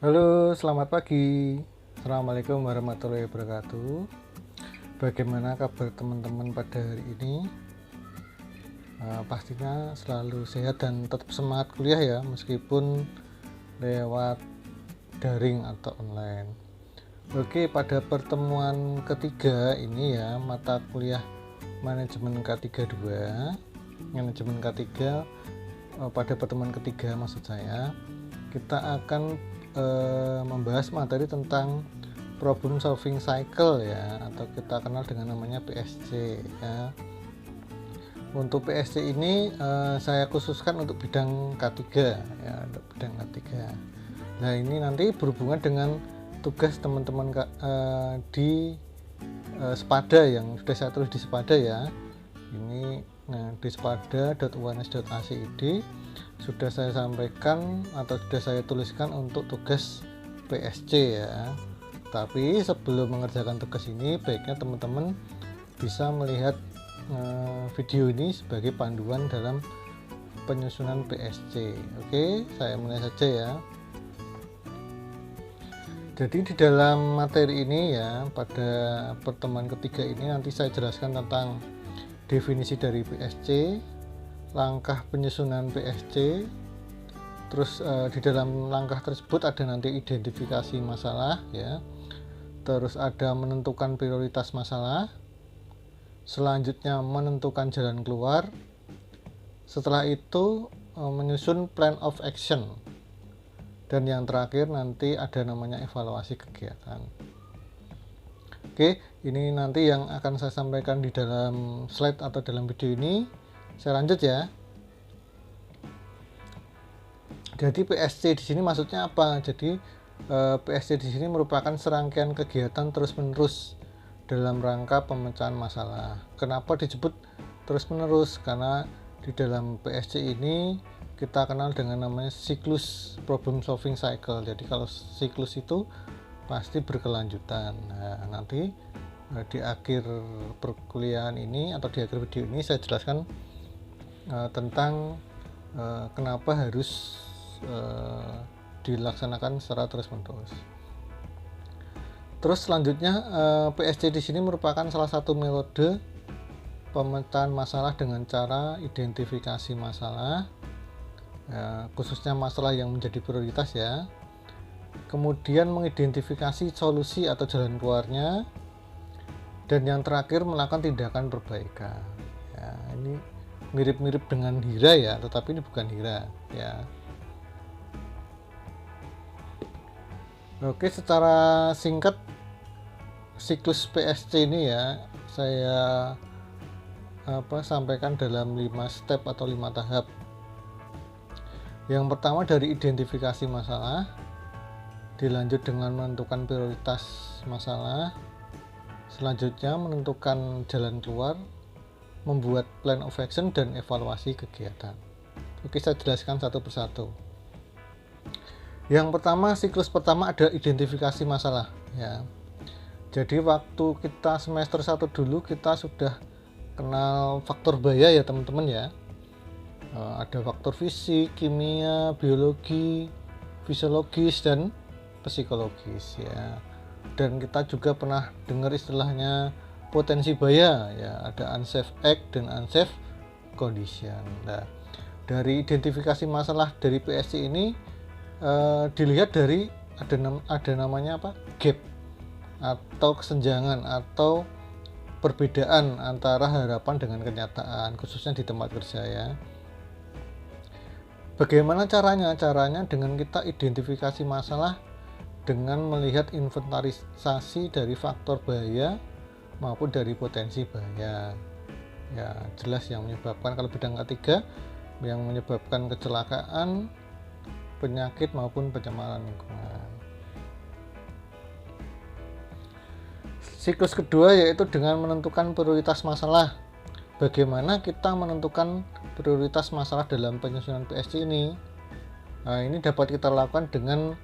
Halo, selamat pagi. Assalamualaikum warahmatullahi wabarakatuh. Bagaimana kabar teman-teman pada hari ini? Pastinya selalu sehat dan tetap semangat kuliah ya, meskipun lewat daring atau online. Oke, pada pertemuan ketiga ini ya, mata kuliah manajemen K32, manajemen K3, pada pertemuan ketiga maksud saya, kita akan membahas materi tentang problem solving cycle ya, atau kita kenal dengan namanya PSC ya. Untuk PSC ini saya khususkan untuk bidang K3 ya, untuk bidang K3. Nah, ini nanti berhubungan dengan tugas teman-teman di Sepada yang sudah saya tulis di Sepada ya. Ini di sepada.uns.ac.id sudah saya sampaikan atau sudah saya tuliskan untuk tugas PSC ya. Tapi sebelum mengerjakan tugas ini, baiknya teman-teman bisa melihat video ini sebagai panduan dalam penyusunan PSC. Oke, saya mulai saja ya. Jadi di dalam materi ini ya, pada pertemuan ketiga ini nanti saya jelaskan tentang definisi dari PSC, langkah penyusunan PSC, terus di dalam langkah tersebut ada nanti identifikasi masalah ya, terus ada menentukan prioritas masalah, selanjutnya menentukan jalan keluar, setelah itu menyusun plan of action, dan yang terakhir nanti ada namanya evaluasi kegiatan. Oke, ini nanti yang akan saya sampaikan di dalam slide atau dalam video ini. Saya lanjut ya. Jadi PSC di sini maksudnya apa? Jadi PSC di sini merupakan serangkaian kegiatan terus-menerus dalam rangka pemecahan masalah. Kenapa disebut terus-menerus? Karena di dalam PSC ini kita kenal dengan namanya siklus problem solving cycle. Jadi kalau siklus itu pasti berkelanjutan. Nah, nanti di akhir perkuliahan ini atau di akhir video ini saya jelaskan tentang kenapa harus dilaksanakan secara terus-menerus. Terus selanjutnya PSC di sini merupakan salah satu metode pemecahan masalah dengan cara identifikasi masalah, ya, khususnya masalah yang menjadi prioritas ya. Kemudian mengidentifikasi solusi atau jalan keluarnya, dan yang terakhir melakukan tindakan perbaikan. Ya, ini mirip-mirip dengan HIRA ya, tetapi ini bukan HIRA ya. Oke, secara singkat siklus PSC ini ya saya sampaikan dalam 5 step atau 5 tahap. Yang pertama dari identifikasi masalah, dilanjut dengan menentukan prioritas masalah, selanjutnya menentukan jalan keluar, membuat plan of action, dan evaluasi kegiatan. Oke, saya jelaskan satu persatu. Yang pertama, siklus pertama ada identifikasi masalah ya. Jadi waktu kita semester 1 dulu kita sudah kenal faktor bahaya ya teman-teman ya. Ada faktor fisik, kimia, biologi, fisiologis, dan psikologis ya. Dan kita juga pernah dengar istilahnya potensi bahaya ya, ada unsafe act dan unsafe condition. Nah, dari identifikasi masalah dari PSC ini dilihat dari ada namanya apa? Gap atau kesenjangan atau perbedaan antara harapan dengan kenyataan, khususnya di tempat kerja ya. Bagaimana caranya? Caranya dengan kita identifikasi masalah dengan melihat inventarisasi dari faktor bahaya maupun dari potensi bahaya. Ya, jelas yang menyebabkan, kalau bidang ketiga yang menyebabkan kecelakaan, penyakit maupun pencemaran lingkungan. Siklus kedua yaitu dengan menentukan prioritas masalah. Bagaimana kita menentukan prioritas masalah dalam penyusunan PSC ini? Nah, ini dapat kita lakukan dengan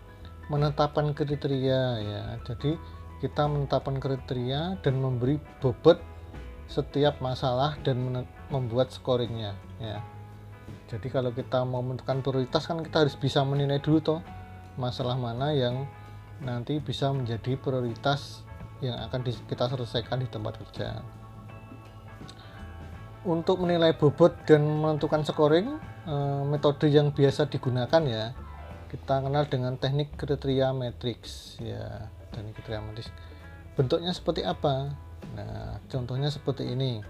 menetapkan kriteria ya. Jadi kita menetapkan kriteria dan memberi bobot setiap masalah dan membuat scoringnya ya. Jadi kalau kita mau menentukan prioritas kan kita harus bisa menilai dulu toh masalah mana yang nanti bisa menjadi prioritas yang akan kita selesaikan di tempat kerja. Untuk menilai bobot dan menentukan scoring, metode yang biasa digunakan ya, kita kenal dengan teknik kriteria matriks ya. Teknik kriteria matriks bentuknya seperti apa? Nah, contohnya seperti ini.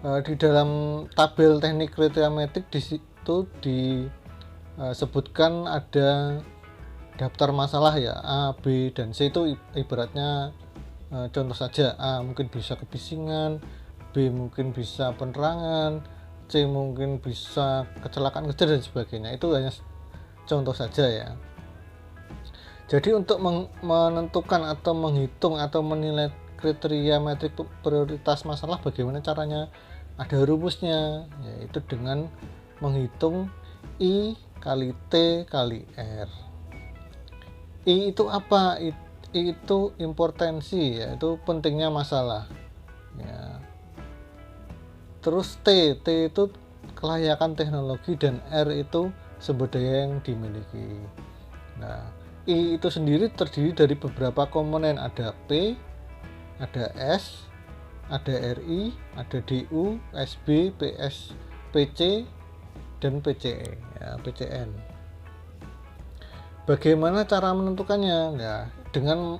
Di dalam tabel teknik kriteria matriks di situ disebutkan ada daftar masalah ya, A, B, dan C. Itu ibaratnya contoh saja, A mungkin bisa kebisingan, B mungkin bisa penerangan, C mungkin bisa kecelakaan kerja dan sebagainya. Itu hanya contoh saja ya. Jadi untuk menentukan atau menghitung atau menilai kriteria metrik prioritas masalah, bagaimana caranya? Ada rumusnya, yaitu dengan menghitung I kali T kali R. I itu apa? I itu importansi, yaitu pentingnya masalah ya. Terus T itu kelayakan teknologi, dan R itu sumber daya yang dimiliki. Nah, I itu sendiri terdiri dari beberapa komponen, ada P, ada S, ada RI, ada DU, SB, PS, PC, dan PCE ya, PCN. Bagaimana cara menentukannya? Ya, dengan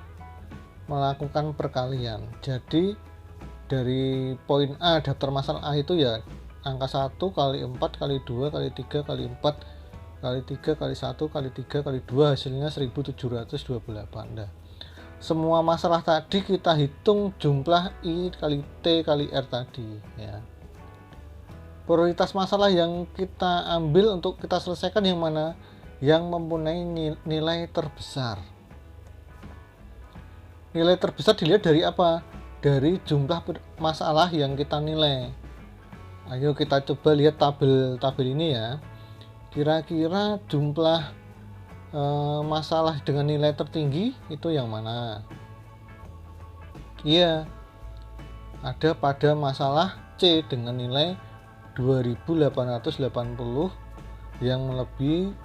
melakukan perkalian. Jadi dari poin A, daftar masalah A itu ya angka 1 kali 4 kali 2 kali 3 kali 4 kali 3 kali 1 kali 3 kali 2, hasilnya 1728. Nah, semua masalah tadi kita hitung jumlah I kali T kali R tadi ya. Prioritas masalah yang kita ambil untuk kita selesaikan yang mana? Yang mempunyai nilai terbesar. Nilai terbesar dilihat dari apa? Dari jumlah masalah yang kita nilai. Ayo kita coba lihat tabel ini ya. Kira-kira jumlah masalah dengan nilai tertinggi itu yang mana? Iya, ada pada masalah C dengan nilai 2880 yang melebihi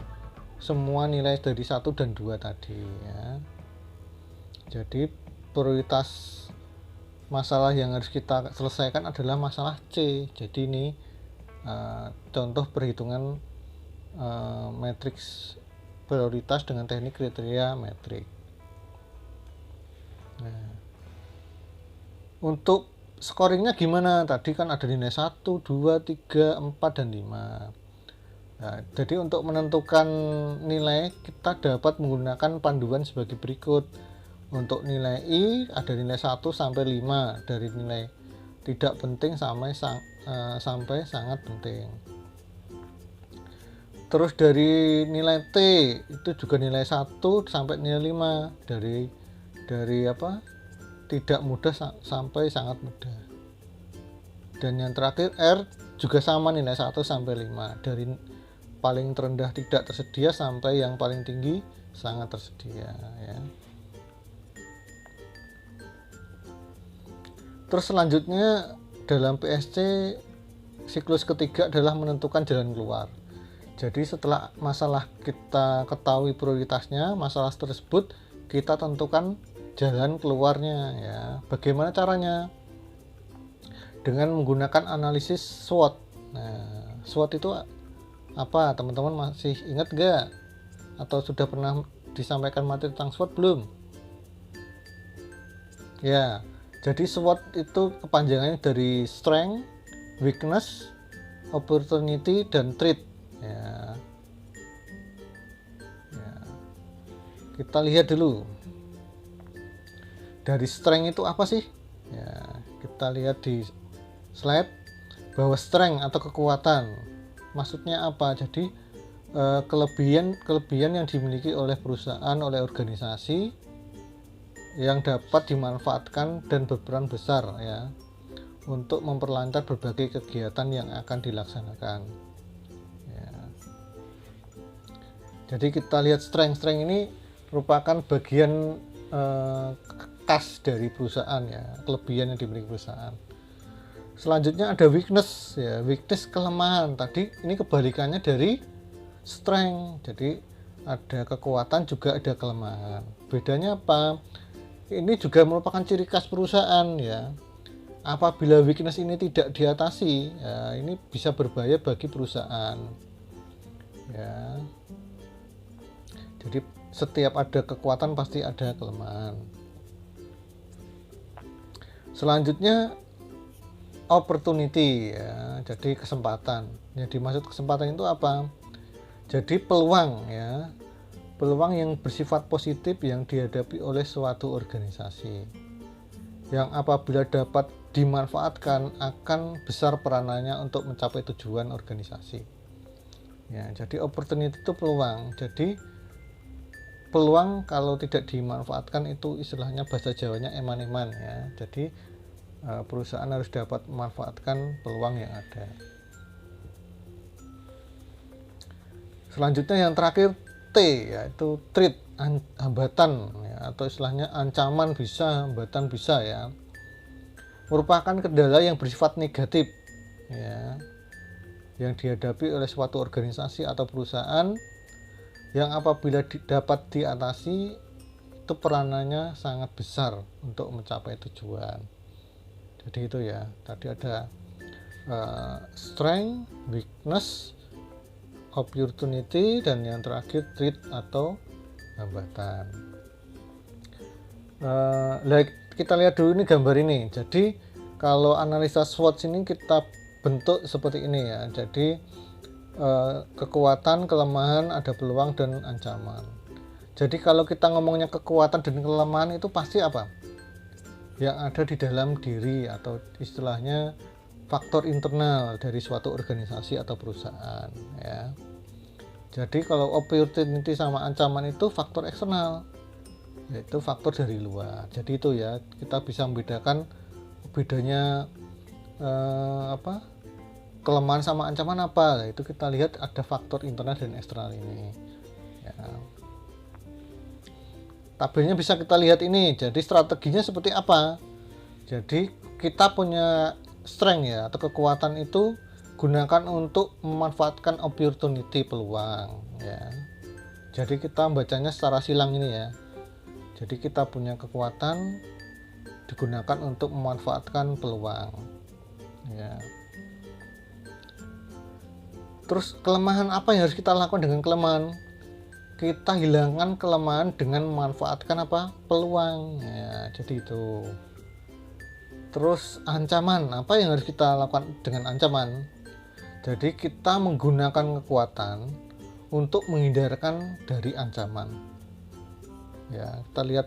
semua nilai dari 1 dan 2 tadi ya. Jadi prioritas masalah yang harus kita selesaikan adalah masalah C. Jadi ini contoh perhitungan matriks prioritas dengan teknik kriteria metrik. Nah, untuk scoringnya gimana? Tadi kan ada nilai 1, 2, 3, 4, dan 5. Nah, jadi untuk menentukan nilai kita dapat menggunakan panduan sebagai berikut. Untuk nilai I ada nilai 1 sampai 5, dari nilai tidak penting sampai sangat penting. Terus dari nilai T itu juga nilai 1 sampai nilai 5, dari apa? Tidak mudah sampai sangat mudah. Dan yang terakhir R juga sama, nilai 1 sampai 5, dari paling terendah tidak tersedia sampai yang paling tinggi sangat tersedia ya. Terus selanjutnya dalam PSC siklus ketiga adalah menentukan jalan keluar. Jadi setelah masalah kita ketahui prioritasnya, masalah tersebut kita tentukan jalan keluarnya ya. Bagaimana caranya? Dengan menggunakan analisis SWOT. Nah, SWOT itu apa? Teman-teman masih ingat gak? Atau sudah pernah disampaikan materi tentang SWOT belum? Ya. Jadi SWOT itu kepanjangannya dari strength, weakness, opportunity, dan threat ya. Kita lihat dulu dari strength itu apa sih ya. Kita lihat di slide bahwa strength atau kekuatan maksudnya apa? Jadi kelebihan yang dimiliki oleh perusahaan, oleh organisasi yang dapat dimanfaatkan dan berperan besar ya untuk memperlancar berbagai kegiatan yang akan dilaksanakan ya. Jadi kita lihat strength ini merupakan bagian khas dari perusahaan ya, kelebihan yang dimiliki perusahaan. Selanjutnya ada weakness ya. Weakness kelemahan, tadi ini kebalikannya dari strength. Jadi ada kekuatan juga ada kelemahan. Bedanya apa? Ini juga merupakan ciri khas perusahaan ya. Apabila weakness ini tidak diatasi, ya, ini bisa berbahaya bagi perusahaan. Ya. Jadi setiap ada kekuatan pasti ada kelemahan. Selanjutnya opportunity ya. Jadi kesempatan. Yang dimaksud kesempatan itu apa? Jadi peluang ya. Peluang yang bersifat positif yang dihadapi oleh suatu organisasi. Yang apabila dapat dimanfaatkan akan besar peranannya untuk mencapai tujuan organisasi. Ya, jadi opportunity itu peluang. Jadi peluang kalau tidak dimanfaatkan itu istilahnya bahasa Jawanya eman-eman ya. Jadi perusahaan harus dapat memanfaatkan peluang yang ada. Selanjutnya yang terakhir T yaitu threat, hambatan ya, atau istilahnya ancaman bisa, hambatan bisa ya. Merupakan kendala yang bersifat negatif ya, yang dihadapi oleh suatu organisasi atau perusahaan yang apabila dapat diatasi itu peranannya sangat besar untuk mencapai tujuan. Jadi itu ya, tadi ada strength, weakness, opportunity, dan yang terakhir threat atau hambatan. Kita lihat dulu ini gambar ini. Jadi kalau analisa SWOT ini kita bentuk seperti ini ya. Jadi kekuatan, kelemahan, ada peluang dan ancaman. Jadi kalau kita ngomongnya kekuatan dan kelemahan itu pasti apa? Yang ada di dalam diri atau istilahnya faktor internal dari suatu organisasi atau perusahaan ya. Jadi kalau opportunity sama ancaman itu faktor eksternal, yaitu faktor dari luar. Jadi itu ya, kita bisa membedakan bedanya kelemahan sama ancaman apa. Nah, itu kita lihat ada faktor internal dan eksternal ini ya. Tabelnya bisa kita lihat ini. Jadi strateginya seperti apa? Jadi kita punya strength ya atau kekuatan itu gunakan untuk memanfaatkan opportunity, peluang ya. Jadi kita bacanya secara silang ini ya. Jadi kita punya kekuatan digunakan untuk memanfaatkan peluang ya. Terus kelemahan apa yang harus kita lakukan dengan kelemahan? Kita hilangkan kelemahan dengan memanfaatkan apa? Peluang ya. Jadi itu. Terus ancaman, apa yang harus kita lakukan dengan ancaman? Jadi kita menggunakan kekuatan untuk menghindarkan dari ancaman. Ya, kita lihat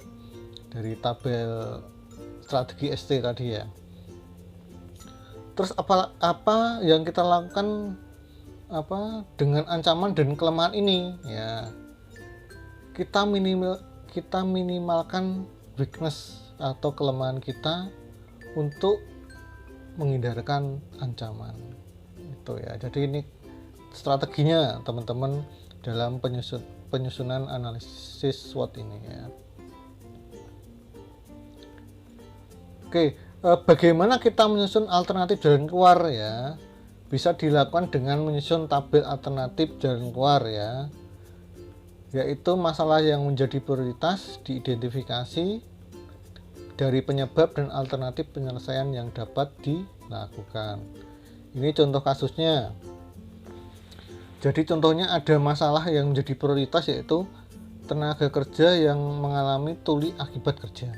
dari tabel strategi ST tadi ya. Terus apa yang kita lakukan dengan ancaman dan kelemahan ini ya. Kita minimalkan weakness atau kelemahan kita untuk menghindarkan ancaman itu ya. Jadi ini strateginya teman-teman dalam penyusunan analisis SWOT ini ya. Oke, bagaimana kita menyusun alternatif jalan keluar ya? Bisa dilakukan dengan menyusun tabel alternatif jalan keluar ya. Yaitu masalah yang menjadi prioritas diidentifikasi dari penyebab dan alternatif penyelesaian yang dapat dilakukan. Ini contoh kasusnya. Jadi contohnya ada masalah yang menjadi prioritas yaitu tenaga kerja yang mengalami tuli akibat kerja.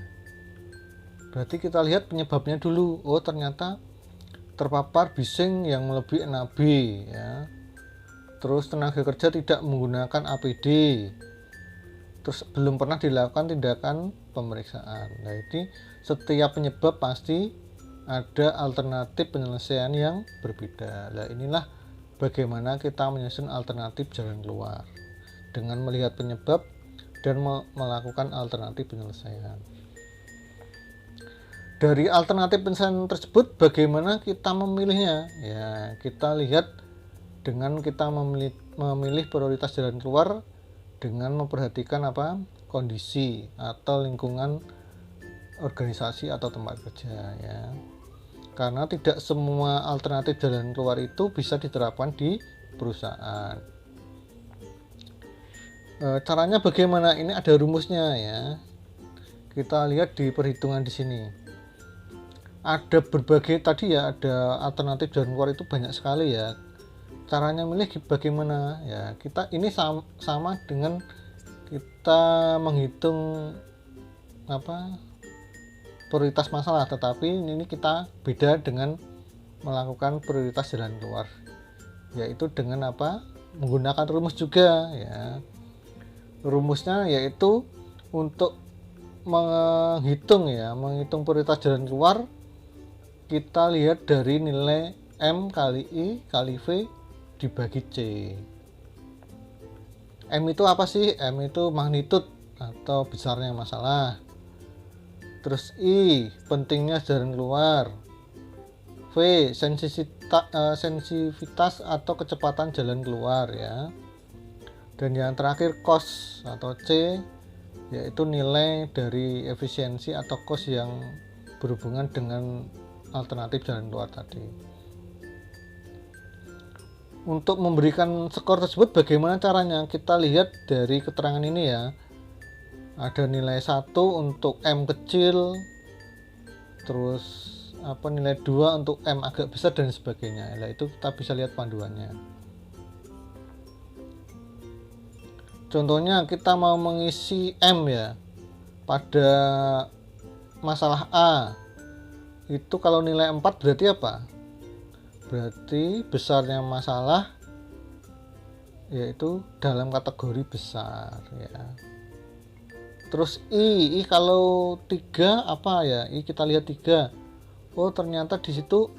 Berarti kita lihat penyebabnya dulu. Oh, ternyata terpapar bising yang melebihi NAB ya. Terus tenaga kerja tidak menggunakan APD. Terus belum pernah dilakukan tindakan pemeriksaan. Nah, ini setiap penyebab pasti ada alternatif penyelesaian yang berbeda. Nah, inilah bagaimana kita menyusun alternatif jalan keluar dengan melihat penyebab dan melakukan alternatif penyelesaian. Dari alternatif penyelesaian tersebut bagaimana kita memilihnya? Ya, kita lihat dengan kita memilih prioritas jalan keluar dengan memperhatikan kondisi atau lingkungan organisasi atau tempat kerja ya. Karena tidak semua alternatif jalan keluar itu bisa diterapkan di perusahaan. Caranya bagaimana? Ini ada rumusnya ya. Kita lihat di perhitungan di sini. Ada berbagai tadi ya, ada alternatif jalan keluar itu banyak sekali ya. Caranya milih bagaimana? Ya, kita ini sama dengan kita menghitung prioritas masalah, tetapi ini kita beda dengan melakukan prioritas jalan keluar, yaitu dengan menggunakan rumus juga ya. Rumusnya yaitu untuk menghitung prioritas jalan keluar, kita lihat dari nilai M kali I kali V dibagi C. M itu apa sih? M itu magnitud atau besarnya masalah. Terus I pentingnya jalan keluar. V sensitivitas atau kecepatan jalan keluar ya. Dan yang terakhir cost atau C, yaitu nilai dari efisiensi atau cost yang berhubungan dengan alternatif jalan keluar tadi. Untuk memberikan skor tersebut bagaimana caranya? Kita lihat dari keterangan ini ya. Ada nilai 1 untuk M kecil, terus nilai 2 untuk M agak besar dan sebagainya. Nah, itu kita bisa lihat panduannya. Contohnya kita mau mengisi M ya pada masalah A, itu kalau nilai 4 berarti apa? Berarti besarnya masalah yaitu dalam kategori besar ya. Terus I kalau 3 apa ya? I kita lihat 3. Oh, ternyata di situ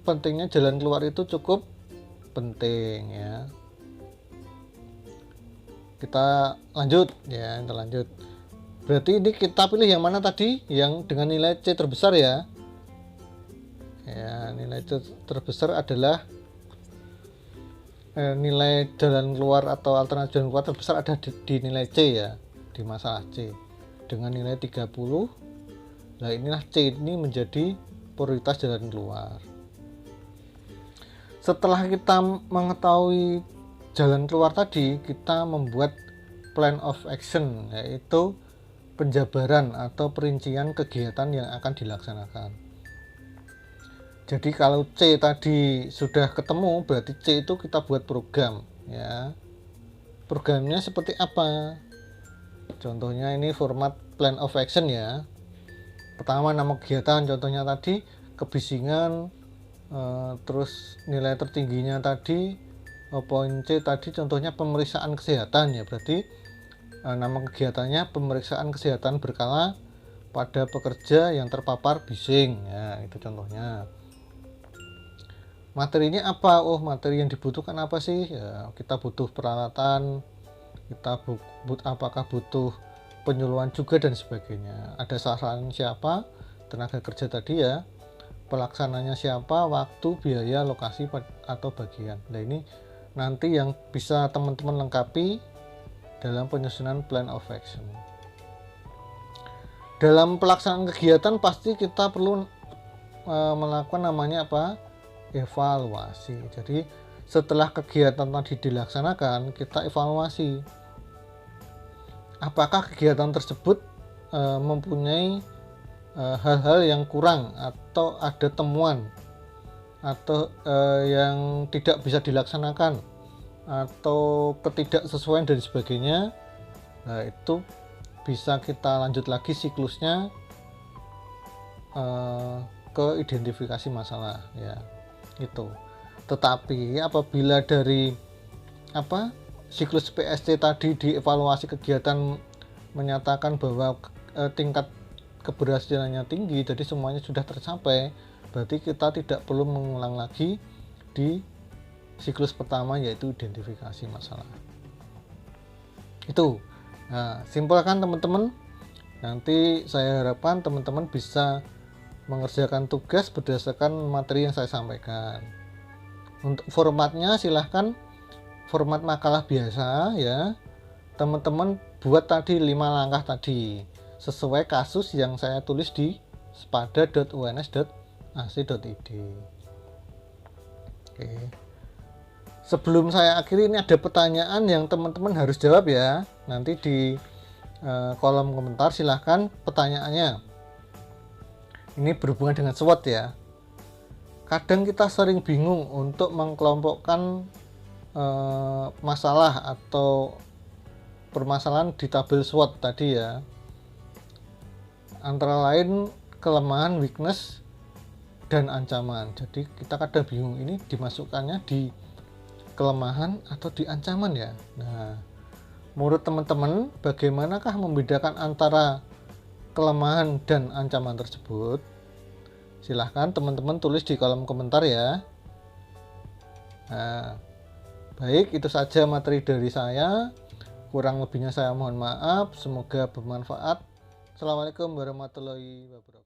pentingnya jalan keluar itu cukup penting ya. Kita lanjut ya, kita lanjut. Berarti ini kita pilih yang mana tadi? Yang dengan nilai C terbesar ya. Ya, nilai C terbesar adalah nilai jalan keluar atau alternatif jalan keluar terbesar ada di nilai C ya, di masalah C dengan nilai 30. Nah, inilah C ini menjadi prioritas jalan keluar. Setelah kita mengetahui jalan keluar tadi, kita membuat plan of action, yaitu penjabaran atau perincian kegiatan yang akan dilaksanakan. Jadi kalau C tadi sudah ketemu, berarti C itu kita buat program ya. Programnya seperti apa? Contohnya ini format plan of action ya. Pertama nama kegiatan, contohnya tadi kebisingan, terus nilai tertingginya tadi poin C tadi contohnya pemeriksaan kesehatan ya, berarti nama kegiatannya pemeriksaan kesehatan berkala pada pekerja yang terpapar bising ya, itu contohnya. Materinya apa? Oh, materi yang dibutuhkan apa sih ya, kita butuh peralatan, kita apakah butuh penyuluhan juga dan sebagainya. Ada sasaran siapa, tenaga kerja tadi ya, pelaksananya siapa, waktu, biaya, lokasi atau bagian. Nah, ini nanti yang bisa teman-teman lengkapi dalam penyusunan plan of action. Dalam pelaksanaan kegiatan pasti kita perlu melakukan namanya evaluasi. Jadi setelah kegiatan tadi dilaksanakan, kita evaluasi apakah kegiatan tersebut mempunyai hal-hal yang kurang atau ada temuan atau yang tidak bisa dilaksanakan atau ketidaksesuaian dan sebagainya. Nah, itu bisa kita lanjut lagi siklusnya ke identifikasi masalah ya, itu. Tetapi apabila dari siklus PSC tadi dievaluasi kegiatan menyatakan bahwa tingkat keberhasilannya tinggi, jadi semuanya sudah tercapai, berarti kita tidak perlu mengulang lagi di siklus pertama, yaitu identifikasi masalah. Itu. Nah, simpel kan teman-teman? Nanti saya harapkan teman-teman bisa mengerjakan tugas berdasarkan materi yang saya sampaikan. Untuk formatnya silahkan format makalah biasa ya. Teman-teman buat tadi 5 langkah tadi sesuai kasus yang saya tulis di spada.uns.ac.id. Oke. Sebelum saya akhiri, ini ada pertanyaan yang teman-teman harus jawab ya. Nanti di kolom komentar silahkan pertanyaannya. Ini berhubungan dengan SWOT ya. Kadang kita sering bingung untuk mengkelompokkan masalah atau permasalahan di tabel SWOT tadi ya. Antara lain kelemahan, weakness, dan ancaman. Jadi kita kadang bingung ini dimasukkannya di kelemahan atau di ancaman ya. Nah, menurut teman-teman bagaimanakah membedakan antara kelemahan dan ancaman tersebut? Silahkan teman-teman tulis di kolom komentar ya. Nah, baik, itu saja materi dari saya. Kurang lebihnya saya mohon maaf. Semoga bermanfaat. Assalamualaikum warahmatullahi wabarakatuh.